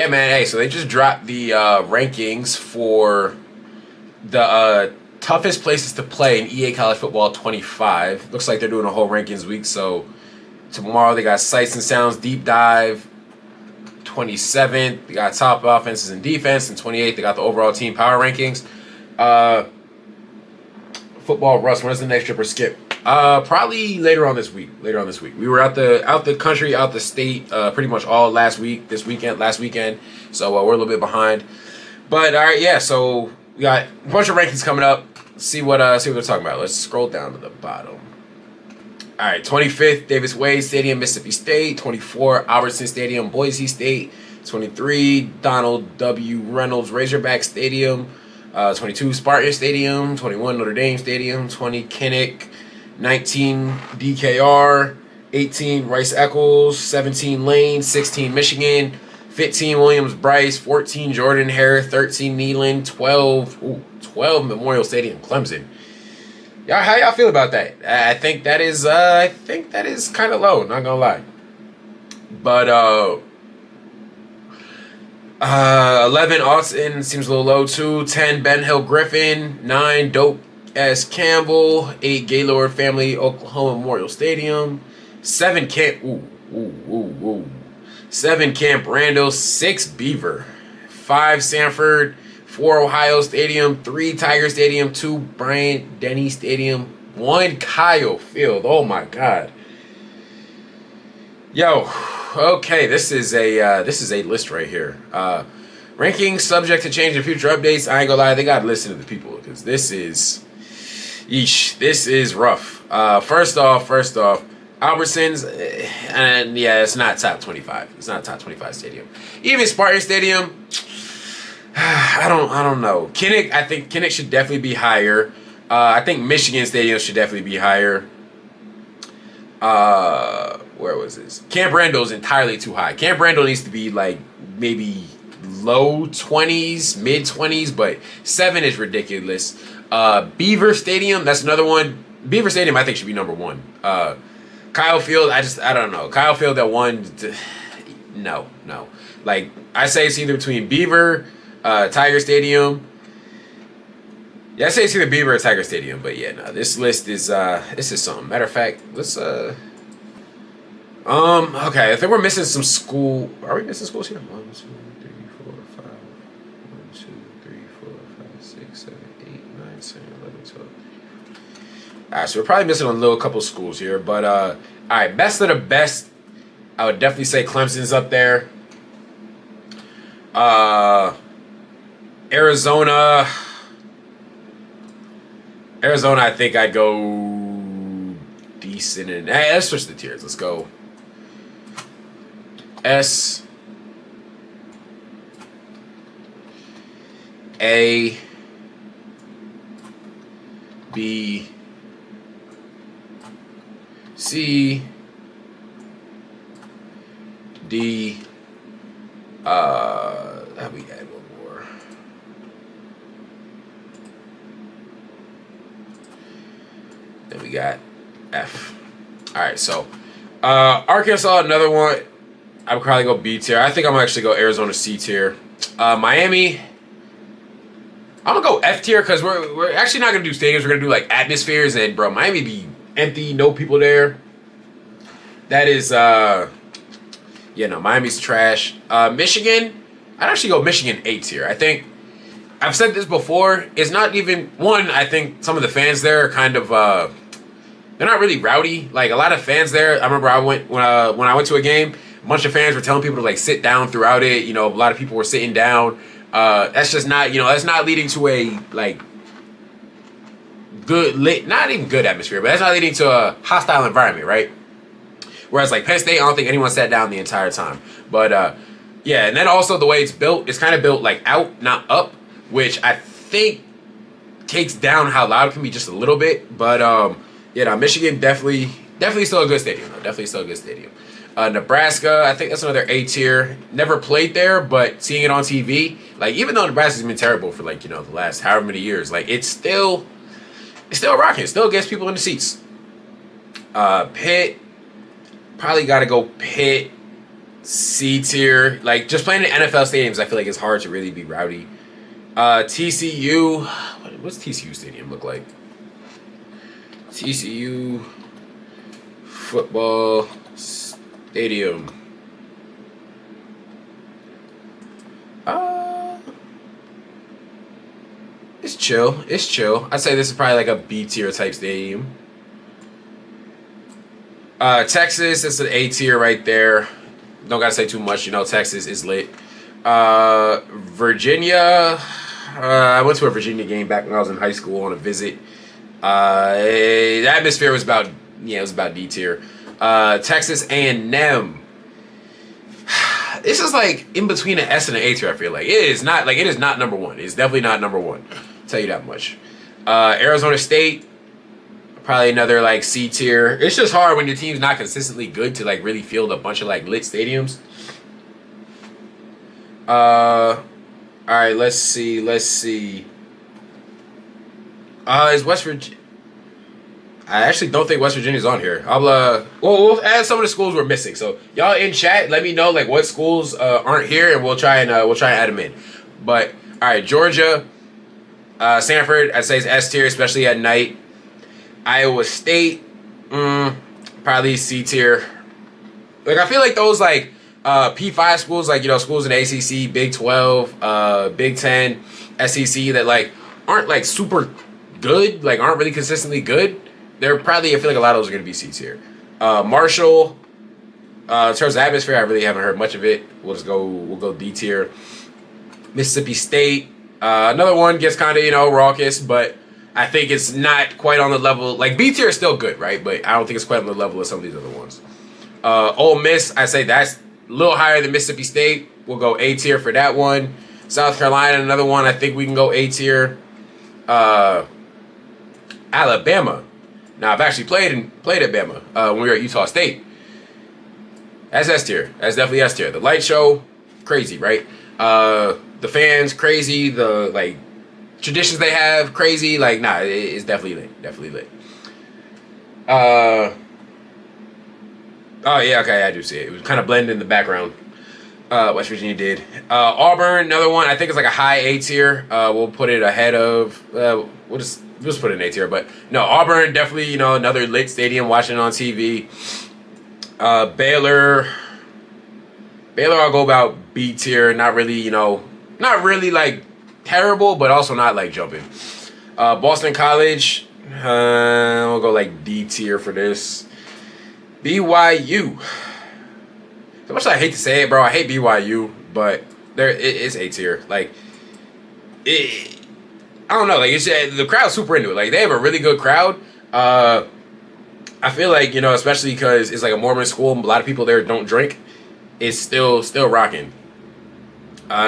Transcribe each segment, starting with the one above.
Yeah, man. Hey, so they just dropped the rankings for the toughest places to play in EA College Football 25. Looks like they're doing a whole rankings week. So tomorrow they got Sights and Sounds Deep Dive. 27th, they got top offenses and defense. And 28th, they got the overall team power rankings. Football Russ, when's the next trip or skip? Probably later on this week. We were out the country, out the state, pretty much all last weekend. So we're a little bit behind. But all right, yeah. So we got a bunch of rankings coming up. See what they're talking about. Let's scroll down to the bottom. All right, 25th, Davis Wade Stadium, Mississippi State. 24, Albertson Stadium, Boise State. 23, Donald W. Reynolds Razorback Stadium. 22, Spartan Stadium. 21, Notre Dame Stadium. 20, Kinnick. 19, DKR. 18, Rice Eccles. 17, Lane. 16, Michigan. 15, Williams Bryce. 14, Jordan Hare. 13, Neyland. 12, Memorial Stadium, Clemson. Y'all, how y'all feel about that? I think that is kind of low, not gonna lie. But 11, Austin seems a little low too. 10, Ben Hill Griffin. 9, Dope S. Campbell. 8, Gaylord Family Oklahoma Memorial Stadium. 7, Camp 7, Camp Randall. 6, Beaver. 5, Sanford. 4, Ohio Stadium. 3, Tiger Stadium. 2, Bryant Denny Stadium. 1, Kyle Field. Oh my God. Yo, okay, this is a list right here. Rankings subject to change in future updates. I ain't gonna lie, they gotta listen to the people because this is rough. First off, Albertsons, and yeah, it's not top 25. It's not a top 25 stadium. Even Spartan Stadium. I don't know. Kinnick, I think Kinnick should definitely be higher. I think Michigan Stadium should definitely be higher. Where was this? Camp Randall is entirely too high. Camp Randall needs to be like maybe low 20s, mid 20s, but 7 is ridiculous. Beaver Stadium, that's another one. Beaver Stadium, I think should be number 1. Kyle Field, I don't know. Kyle Field at 1, no. Like I say, it's either between Beaver. Tiger Stadium. Yeah, I say it's either Beaver or Tiger Stadium, but yeah, no, this list is something. Matter of fact, let's okay, I think we're missing some school. Are we missing schools here? 1, 2, 3, 4, 5. 1, 2, 3, 4, 5, 6, 7, 8, 9, 10, 11, 12. Alright, so we're probably missing a little couple schools here, but alright, best of the best. I would definitely say Clemson's up there. Arizona, I think I'd go decent. And hey, let's switch the tiers. Let's go S, A, B, C, D. Let me add one more. Then we got F. All right, so Arkansas, another one. I would probably go B tier. I think I'm gonna actually go Arizona C tier. Miami, I'm gonna go F tier because we're actually not gonna do stadiums. We're gonna do like atmospheres, and bro, Miami be empty, no people there. That is Miami's trash. Michigan, I'd actually go Michigan A tier. I think I've said this before. It's not even one. I think some of the fans there are kind of they're not really rowdy. Like a lot of fans there. I remember when I went to a game. A bunch of fans were telling people to like sit down throughout it. You know, a lot of people were sitting down. That's just not, that's not leading to a like not even good atmosphere, but that's not leading to a hostile environment, right? Whereas like Penn State, I don't think anyone sat down the entire time. But yeah, and then also the way it's built, it's kind of built like out, not up, which I think takes down how loud it can be just a little bit. But Michigan definitely still a good stadium. Though. Definitely still a good stadium. Nebraska, I think that's another A tier. Never played there, but seeing it on TV, like even though Nebraska's been terrible for like the last however many years, like it's still rocking. It still gets people in the seats. Pitt, probably got to go Pitt. C tier. Like just playing in NFL stadiums, I feel like it's hard to really be rowdy. TCU. What's TCU stadium look like? TCU football stadium. It's chill. It's chill. I'd say this is probably like a B tier type stadium. Texas, it's an A tier right there. Don't gotta say too much, you know. Texas is lit. Virginia. I went to a Virginia game back when I was in high school on a visit. The atmosphere was about it was about D tier. Texas A&M. This is like in between an S and an A tier. I feel like it is not number one. It's definitely not number one. I'll tell you that much. Arizona State, probably another like C tier. It's just hard when your team's not consistently good to like really field a bunch of like lit stadiums. All right, let's see. Is West Virginia? I actually don't think West Virginia's on here. We'll add some of the schools we're missing. So y'all in chat, let me know like what schools aren't here, and we'll try and add them in. But all right, Georgia, Stanford, I'd say is S tier, especially at night. Iowa State, probably C tier. Like I feel like those like P5 schools, like schools in ACC, Big 12, Big 10, SEC that like aren't like super good, like aren't really consistently good. They're probably, I feel like a lot of those are going to be C tier. Marshall, in terms of atmosphere, I really haven't heard much of it. We'll go D tier. Mississippi State, another one gets kind of, raucous, but I think it's not quite on the level. Like B tier is still good, right? But I don't think it's quite on the level of some of these other ones. Ole Miss, I say that's a little higher than Mississippi State. We'll go A tier for that one. South Carolina, another one. I think we can go A tier. Alabama. Now I've actually played at Bama when we were at Utah State. That's S tier. That's definitely S tier. The light show, crazy, right? The fans, crazy. The like traditions they have, crazy. Like nah, it's definitely lit. Definitely lit. Oh yeah, okay, I do see it. It was kind of blended in the background. West Virginia did. Auburn, another one. I think it's like a high A tier. We'll put it ahead of. We'll just put it in A tier. But no, Auburn definitely. Another lit stadium. Watching it on TV. Baylor. I'll go about B tier. Not really. Not really like terrible, but also not like jumping. Boston College. We'll go like D tier for this. BYU. As much as I hate to say it, bro, I hate BYU, but it's A tier. Like, I don't know. Like, the crowd's super into it. Like, they have a really good crowd. I feel like, especially because it's like a Mormon school, a lot of people there don't drink. It's still rocking.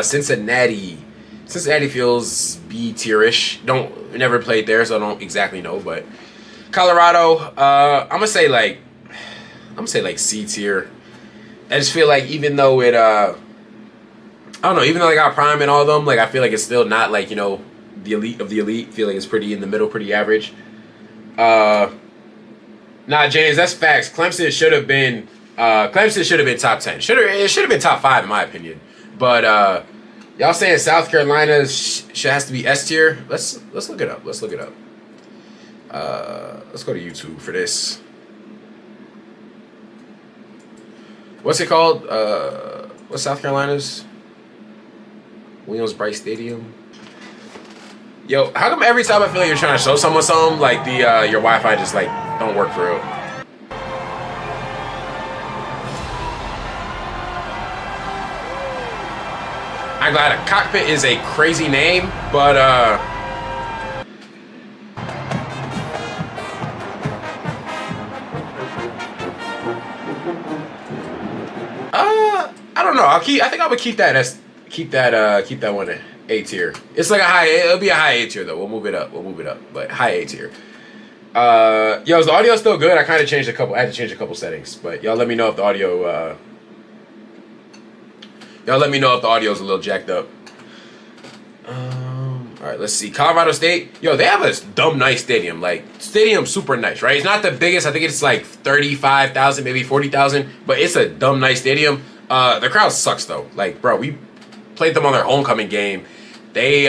Cincinnati feels B tier-ish. Never played there, so I don't exactly know. But Colorado, I'm gonna say like C tier. I just feel like even though it, I don't know, even though they got Prime and all of them, like I feel like it's still not like the elite of the elite. I feel like it's pretty in the middle, pretty average. Nah, James, that's facts. Clemson should have been top 10. It should have been top 5 in my opinion. But y'all saying South Carolina has to be S tier? Let's look it up. Let's look it up. Let's go to YouTube for this. What's it called? What's South Carolina's? Williams-Brice Stadium. Yo, how come every time I feel like you're trying to show someone something, like your Wi-Fi just like don't work for real? I'm glad a cockpit is a crazy name, but I don't know. I think I would keep that one at A tier. It's like it'll be a high A tier though. We'll move it up, but high A tier. Yo, is the audio still good? I had to change a couple settings, but y'all let me know if the audio is a little jacked up. All right, let's see. Colorado State. Yo, they have a dumb nice stadium. Like, stadium super nice, right? It's not the biggest. I think it's like 35,000, maybe 40,000. But it's a dumb nice stadium. The crowd sucks though. Like, bro, we played them on their homecoming game. They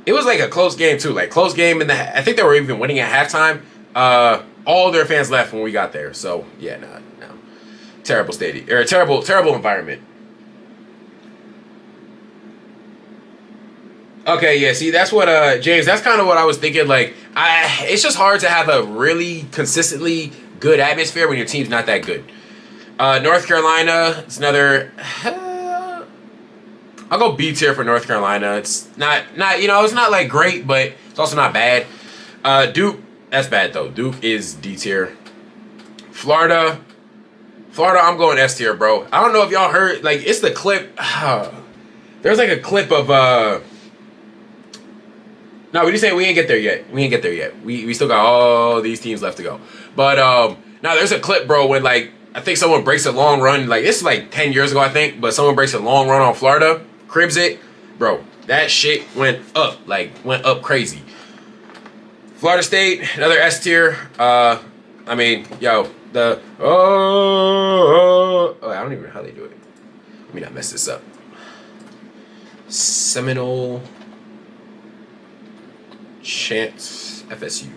it was like a close game too. Like close game in the. I think they were even winning at halftime. All their fans left when we got there. So yeah, no. Terrible stadium or terrible environment. Okay, yeah. See, that's what James. That's kind of what I was thinking. Like, it's just hard to have a really consistently good atmosphere when your team's not that good. North Carolina, it's another. I'll go B tier for North Carolina. It's not it's not like great, but it's also not bad. Duke, that's bad though. Duke is D tier. Florida, I'm going S tier, bro. I don't know if y'all heard, like, it's the clip. There's like a clip of No, we just saying we ain't get there yet. We still got all these teams left to go. But now there's a clip, bro, when like I think someone breaks a long run. Like this is like 10 years ago, I think, but someone breaks a long run on Florida, cribs it, bro. That shit went up crazy. Florida State, another S tier. I mean, yo, I don't even know how they do it. Let me not mess this up. Seminole Chance FSU.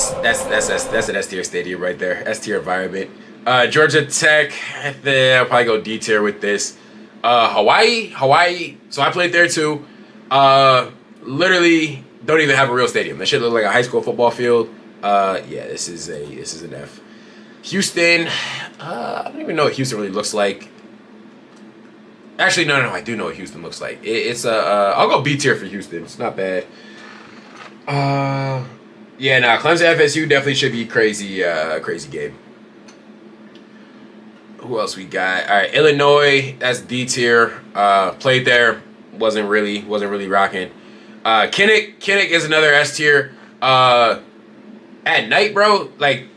That's an S tier stadium right there. S tier environment. Georgia Tech, I'll probably go D tier with this. Hawaii. So I played there too. Literally don't even have a real stadium. That shit look like a high school football field. Yeah, this is an F. Houston. I don't even know what Houston really looks like. Actually, no, I do know what Houston looks like. I'll go B tier for Houston. It's not bad. Yeah, nah, Clemson FSU definitely should be crazy game. Who else we got? All right, Illinois, that's D tier. Played there, wasn't really rocking. Kinnick is another S tier. At night, bro, like,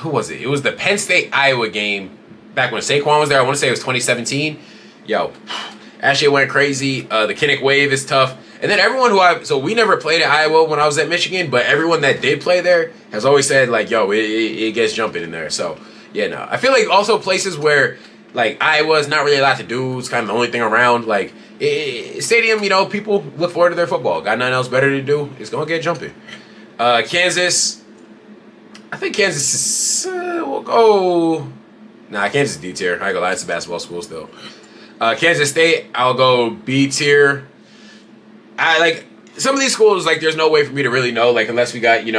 who was it? It was the Penn State Iowa game back when Saquon was there. I want to say it was 2017. Yo, that shit went crazy. The Kinnick wave is tough. And then everyone so we never played at Iowa when I was at Michigan, but everyone that did play there has always said, like, yo, it gets jumping in there. So, yeah, no. I feel like also places where, like, Iowa's not really a lot to do. It's kind of the only thing around. Like, stadium, people look forward to their football. Got nothing else better to do. It's going to get jumping. Kansas. I think Kansas will go. Nah, Kansas is D tier. I ain't gonna lie, it's a basketball school still. Kansas State, I'll go B tier. I like some of these schools, like, there's no way for me to really know, like, unless we got, do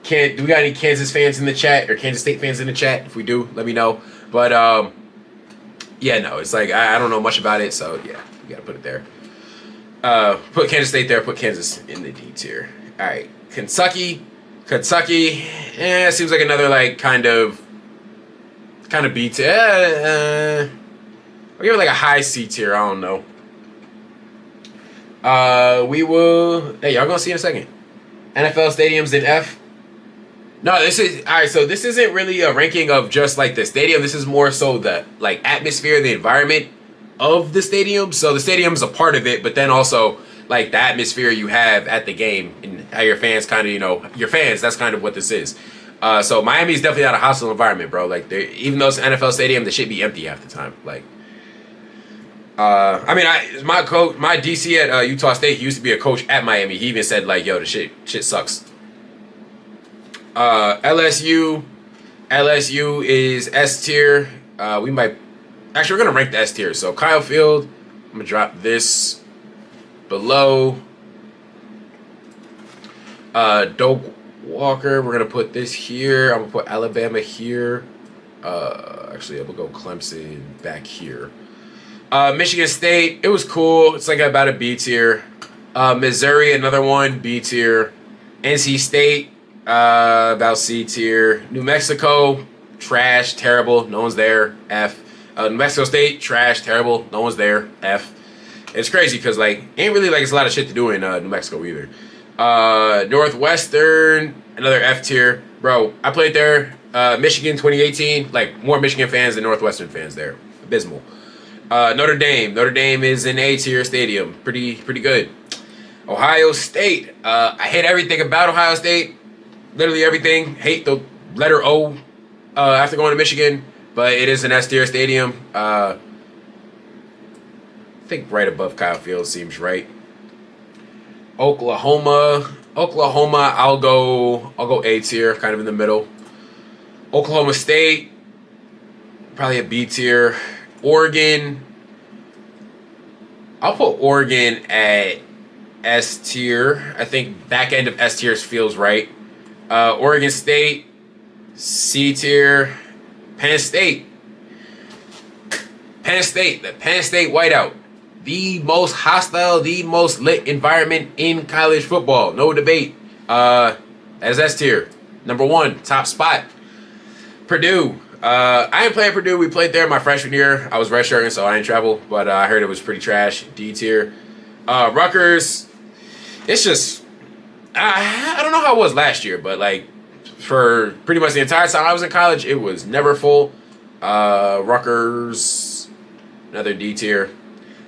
we got any Kansas fans in the chat or Kansas State fans in the chat? If we do, let me know. But yeah, no, it's like I don't know much about it, so yeah, we gotta put it there. Put Kansas State there, put Kansas in the D tier. All right, Kentucky, seems like another, like, kind of B tier. I'll give it like a high C tier. I don't know. We will. Hey, y'all gonna see in a second. NFL stadiums in F. No, this is all right. So this isn't really a ranking of just like the stadium. This is more so the, like, atmosphere, the environment of the stadium. So the stadium's a part of it, but then also, like, the atmosphere you have at the game and how your fans kind of, your fans. That's kind of what this is. So Miami's definitely not a hostile environment, bro. Like, even though it's an NFL stadium, they should be empty half the time. Like. I mean, my DC at Utah State, he used to be a coach at Miami. He even said, like, yo, the shit sucks. LSU is S tier. We're gonna rank the S tier. So Kyle Field, I'm gonna drop this below. Doak Walker, we're gonna put this here. I'm gonna put Alabama here. Actually, I'm gonna go Clemson back here. Michigan State, it was cool. It's like about a B tier. Missouri, another one, B tier. NC State, about C tier. New Mexico, trash, terrible, no one's there, F. New Mexico State, trash, terrible, no one's there, F. It's crazy because, like, ain't really, like, it's a lot of shit to do in New Mexico either. Northwestern, another F tier. Bro, I played there. Michigan 2018. Like, more Michigan fans than Northwestern fans there. Abysmal. Notre Dame. Notre Dame is an A-tier stadium. Pretty good. Ohio State. I hate everything about Ohio State. Literally everything. Hate the letter O after going to Michigan. But it is an S-tier stadium. I think right above Kyle Field seems right. Oklahoma, I'll go A tier, kind of in the middle. Oklahoma State, probably a B tier. Oregon, I'll put Oregon at S tier. I think back end of S tiers feels right. Oregon State, C tier. Penn State, the Penn State whiteout. The most hostile, the most lit environment in college football. No debate. As S tier. Number 1, top spot. Purdue. I didn't play at Purdue. We played there my freshman year. I was redshirting, so I didn't travel. But I heard it was pretty trash. D tier. Rutgers. It's just... I don't know how it was last year, but like for pretty much the entire time I was in college, it was never full. Rutgers. Another D tier.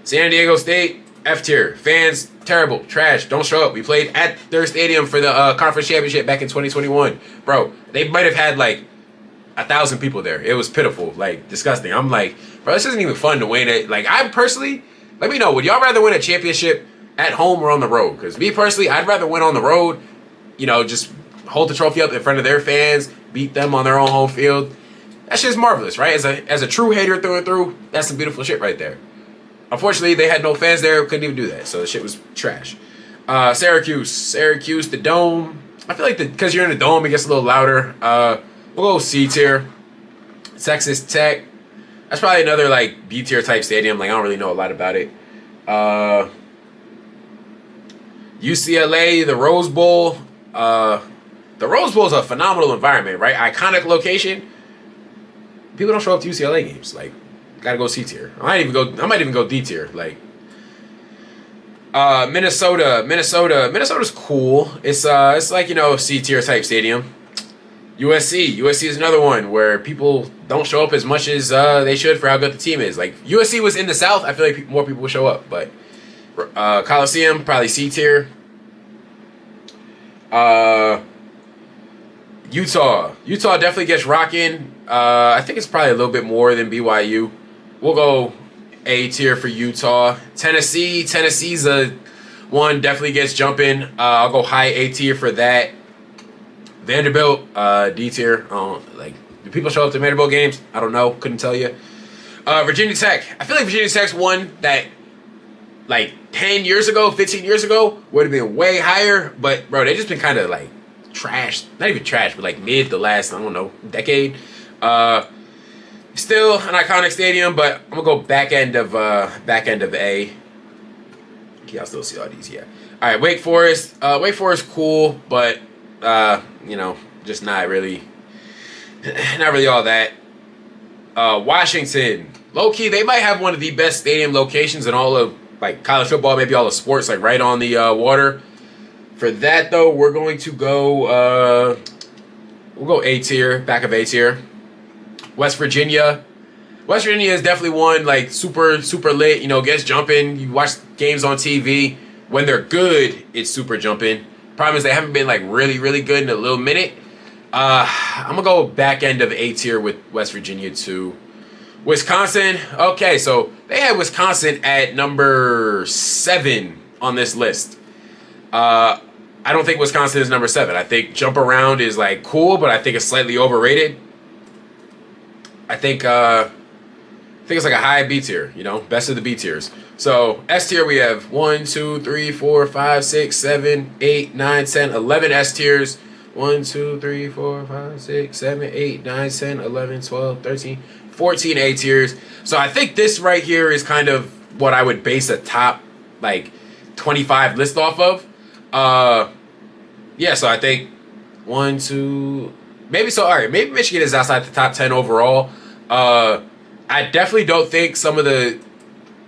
San Diego State, F tier. Fans, terrible, trash, don't show up. We played at their stadium for the conference championship back in 2021. Bro, they might have had like 1,000 people there. It was pitiful, like disgusting. I'm like, bro, this isn't even fun to win it. Like, I personally, let me know, would y'all rather win a championship at home or on the road? Because me personally, I'd rather win on the road, you know, just hold the trophy up in front of their fans, beat them on their own home field. That shit's marvelous, right? As a true hater through and through, that's some beautiful shit right there. Unfortunately, they had no fans there, couldn't even do that, so the shit was trash. Syracuse, the Dome. I feel like because you're in the Dome, it gets a little louder. We'll go C tier. Texas Tech. That's probably another like B tier type stadium. Like, I don't really know a lot about it. UCLA, the Rose Bowl. The Rose Bowl is a phenomenal environment, right? Iconic location. People don't show up to UCLA games. Like, gotta go C tier. I might even go D tier. Like, Minnesota's cool. It's like, you know, C tier type stadium. USC is another one where people don't show up as much as they should for how good the team is. Like, USC was in the South, I feel like more people would show up. But Coliseum, probably C tier. Utah definitely gets rocking. I think it's probably a little bit more than BYU. We'll go A tier for Utah. Tennessee's a one, definitely gets jumping. I'll go high A tier for that. Vanderbilt, D tier. Like, do people show up to Vanderbilt games? I don't know. Couldn't tell you. Virginia Tech. I feel like Virginia Tech's one that, like, 10 years ago, 15 years ago, would have been way higher. But, bro, they just been kind of, like, trash. Not even trash, but, like, mid the last, I don't know, decade. Still an iconic stadium, but I'm going to go back end of A. Yeah, I'll still see all these, yeah. All right, Wake Forest. Wake Forest, cool, but... you know, just not really all that. Washington, low key, they might have one of the best stadium locations in all of like college football, maybe all of sports, like right on the water. For that though, we're going to go we'll go A tier, back of A tier. West Virginia is definitely one like super lit. You know, gets jumping. You watch games on TV when they're good, it's super jumping. Problem is they haven't been like really good in a little minute. I'm gonna go back end of A tier with West Virginia too. Wisconsin, okay, so they had Wisconsin at number 7 on this list. I don't think Wisconsin is number 7. I think Jump Around is like cool, but I think it's slightly overrated. I think it's like a high B tier, you know, best of the B tiers. So S tier we have 1, 2, 3, 4, 5, 6, 7, 8, 9, 10, 11 S tiers. 1, 2, 3, 4, 5, 6, 7, 8, 9, 10, 11, 12, 13, 14 A tiers. So I think this right here is kind of what I would base a top like 25 list off of. Yeah, so I think 1, 2, maybe so. All right, maybe Michigan is outside the top 10 overall. I definitely don't think some of the,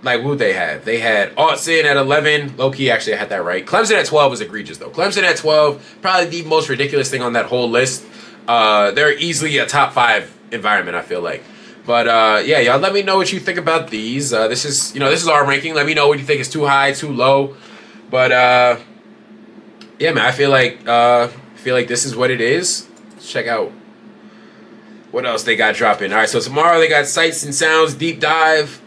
like, who they have. They had Autzen at 11. Low-key, actually, I had that right. Clemson at 12 was egregious, though. Clemson at 12, probably the most ridiculous thing on that whole list. they're easily a top 5 environment, I feel like. But yeah, y'all let me know what you think about these. This is our ranking. Let me know what you think is too high, too low. But yeah, man, I feel like this is what it is. Let's check out what else they got dropping. All right, so tomorrow they got Sights and Sounds Deep Dive.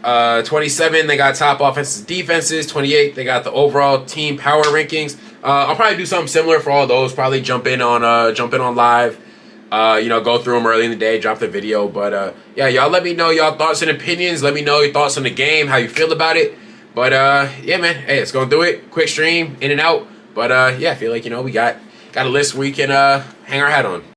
27 they got top offenses, defenses. 28 they got the overall team power rankings. I'll probably do something similar for all those. Probably jump in on live. Go through them early in the day, drop the video. But yeah, y'all let me know y'all thoughts and opinions. Let me know your thoughts on the game, how you feel about it. But yeah, man, hey, let's go do it. Quick stream, in and out. But yeah, I feel like we got a list we can hang our hat on.